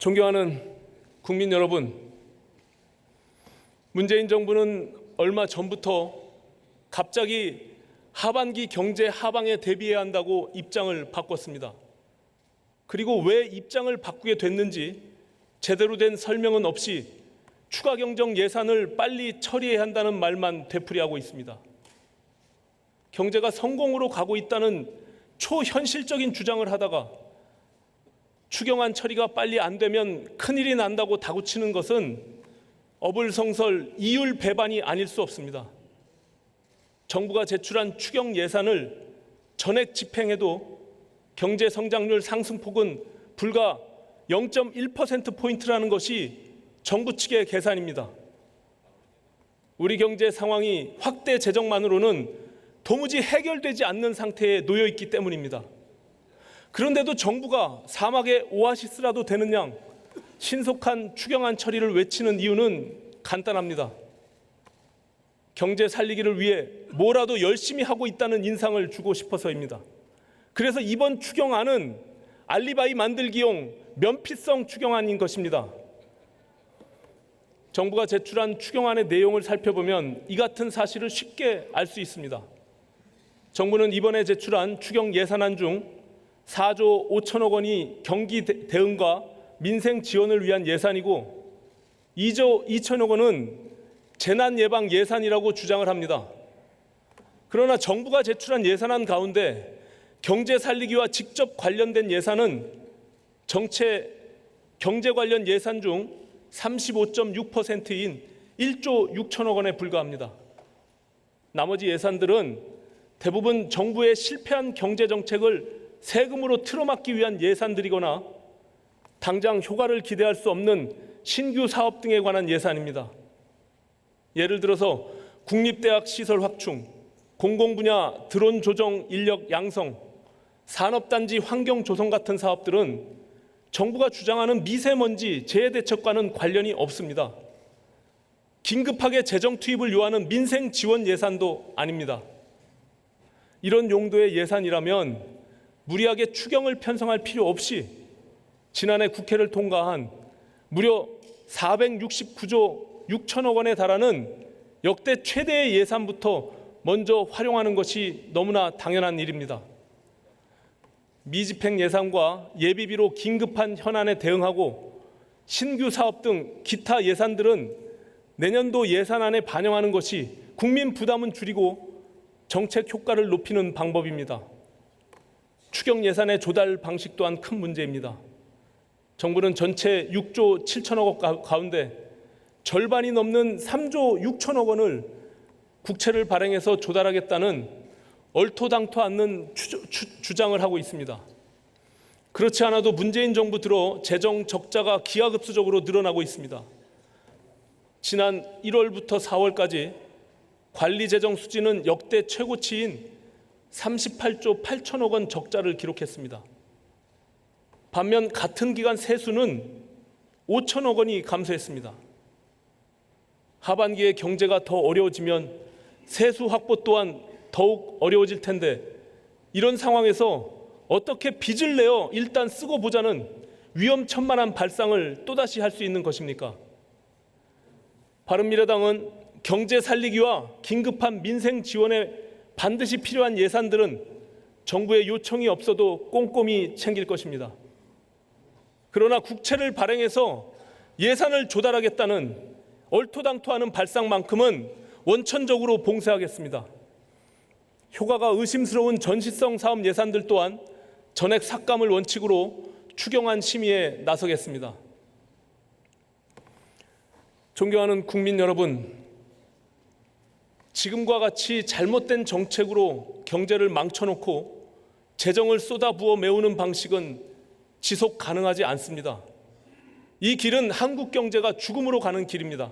존경하는 국민 여러분, 문재인 정부는 얼마 전부터 갑자기 하반기 경제 하방에 대비해야 한다고 입장을 바꿨습니다. 그리고 왜 입장을 바꾸게 됐는지 제대로 된 설명은 없이 추가 경정 예산을 빨리 처리해야 한다는 말만 되풀이하고 있습니다. 경제가 성공으로 가고 있다는 초현실적인 주장을 하다가 추경안 처리가 빨리 안 되면 큰일이 난다고 다구치는 것은 어불성설 이율 배반이 아닐 수 없습니다. 정부가 제출한 추경 예산을 전액 집행해도 경제 성장률 상승폭은 불과 0.1%포인트라는 것이 정부 측의 계산입니다. 우리 경제 상황이 확대 재정만으로는 도무지 해결되지 않는 상태에 놓여 있기 때문입니다. 그런데도 정부가 사막의 오아시스라도 되는 양 신속한 추경안 처리를 외치는 이유는 간단합니다. 경제 살리기를 위해 뭐라도 열심히 하고 있다는 인상을 주고 싶어서입니다. 그래서 이번 추경안은 알리바이 만들기용 면피성 추경안인 것입니다. 정부가 제출한 추경안의 내용을 살펴보면 이 같은 사실을 쉽게 알 수 있습니다. 정부는 이번에 제출한 추경 예산안 중 4조 5천억 원이 경기 대응과 민생 지원을 위한 예산이고 2조 2천억 원은 재난 예방 예산이라고 주장을 합니다. 그러나 정부가 제출한 예산안 가운데 경제 살리기와 직접 관련된 예산은 전체 경제 관련 예산 중 35.6%인 1조 6천억 원에 불과합니다. 나머지 예산들은 대부분 정부의 실패한 경제 정책을 세금으로 틀어막기 위한 예산들이거나 당장 효과를 기대할 수 없는 신규 사업 등에 관한 예산입니다. 예를 들어서 국립대학 시설 확충, 공공분야 드론 조정 인력 양성, 산업단지 환경 조성 같은 사업들은 정부가 주장하는 미세먼지 재해 대책과는 관련이 없습니다. 긴급하게 재정 투입을 요하는 민생 지원 예산도 아닙니다. 이런 용도의 예산이라면 무리하게 추경을 편성할 필요 없이 지난해 국회를 통과한 무려 469조 6천억 원에 달하는 역대 최대의 예산부터 먼저 활용하는 것이 너무나 당연한 일입니다. 미집행 예산과 예비비로 긴급한 현안에 대응하고 신규 사업 등 기타 예산들은 내년도 예산안에 반영하는 것이 국민 부담은 줄이고 정책 효과를 높이는 방법입니다. 추경 예산의 조달 방식 또한 큰 문제입니다. 정부는 전체 6조 7천억 원 가운데 절반이 넘는 3조 6천억 원을 국채를 발행해서 조달하겠다는 얼토당토 않는 주장을 하고 있습니다. 그렇지 않아도 문재인 정부 들어 재정 적자가 기하급수적으로 늘어나고 있습니다. 지난 1월부터 4월까지 관리재정 수지는 역대 최고치인 38조 8천억 원 적자를 기록했습니다. 반면 같은 기간 세수는 5천억 원이 감소했습니다. 하반기에 경제가 더 어려워지면 세수 확보 또한 더욱 어려워질 텐데 이런 상황에서 어떻게 빚을 내어 일단 쓰고 보자는 위험천만한 발상을 또다시 할 수 있는 것입니까? 바른미래당은 경제 살리기와 긴급한 민생 지원에 반드시 필요한 예산들은 정부의 요청이 없어도 꼼꼼히 챙길 것입니다. 그러나 국채를 발행해서 예산을 조달하겠다는 얼토당토하는 발상만큼은 원천적으로 봉쇄하겠습니다. 효과가 의심스러운 전시성 사업 예산들 또한 전액 삭감을 원칙으로 추경안 심의에 나서겠습니다. 존경하는 국민 여러분, 지금과 같이 잘못된 정책으로 경제를 망쳐놓고 재정을 쏟아부어 메우는 방식은 지속 가능하지 않습니다. 이 길은 한국 경제가 죽음으로 가는 길입니다.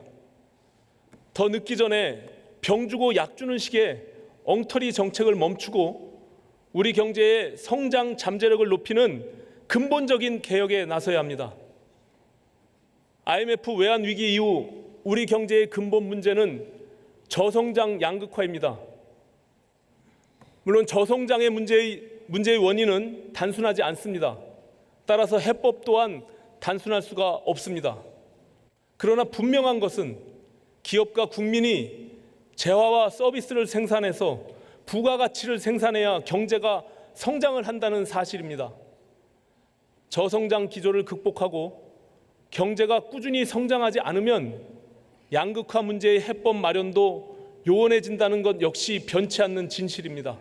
더 늦기 전에 병 주고 약 주는 식의 엉터리 정책을 멈추고 우리 경제의 성장 잠재력을 높이는 근본적인 개혁에 나서야 합니다. IMF 외환 위기 이후 우리 경제의 근본 문제는 저성장 양극화입니다. 물론 저성장의 문제의 원인은 단순하지 않습니다. 따라서 해법 또한 단순할 수가 없습니다. 그러나 분명한 것은 기업과 국민이 재화와 서비스를 생산해서 부가가치를 생산해야 경제가 성장을 한다는 사실입니다. 저성장 기조를 극복하고 경제가 꾸준히 성장하지 않으면 양극화 문제의 해법 마련도 요원해진다는 것 역시 변치 않는 진실입니다.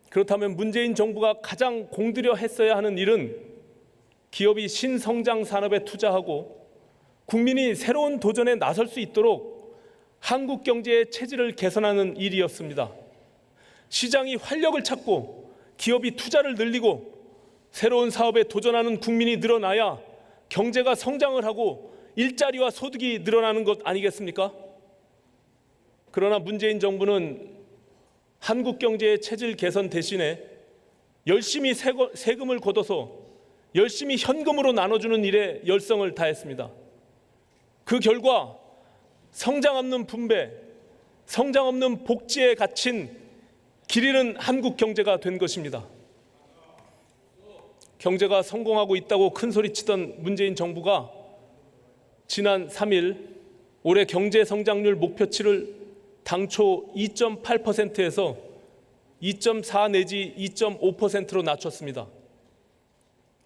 그렇다면 문재인 정부가 가장 공들여 했어야 하는 일은 기업이 신성장 산업에 투자하고 국민이 새로운 도전에 나설 수 있도록 한국 경제의 체질을 개선하는 일이었습니다. 시장이 활력을 찾고 기업이 투자를 늘리고 새로운 사업에 도전하는 국민이 늘어나야 경제가 성장을 하고 일자리와 소득이 늘어나는 것 아니겠습니까? 그러나 문재인 정부는 한국 경제의 체질 개선 대신에 열심히 세금을 걷어서 열심히 현금으로 나눠주는 일에 열성을 다했습니다. 그 결과 성장 없는 분배, 성장 없는 복지에 갇힌 길 잃은 한국 경제가 된 것입니다. 경제가 성공하고 있다고 큰소리치던 문재인 정부가 지난 3일 올해 경제 성장률 목표치를 당초 2.8%에서 2.4 내지 2.5%로 낮췄습니다.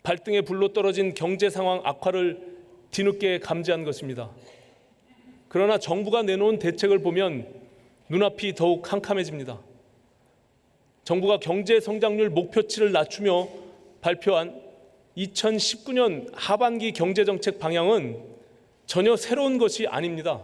발등에 불로 떨어진 경제 상황 악화를 뒤늦게 감지한 것입니다. 그러나 정부가 내놓은 대책을 보면 눈앞이 더욱 캄캄해집니다. 정부가 경제 성장률 목표치를 낮추며 발표한 2019년 하반기 경제정책 방향은 전혀 새로운 것이 아닙니다.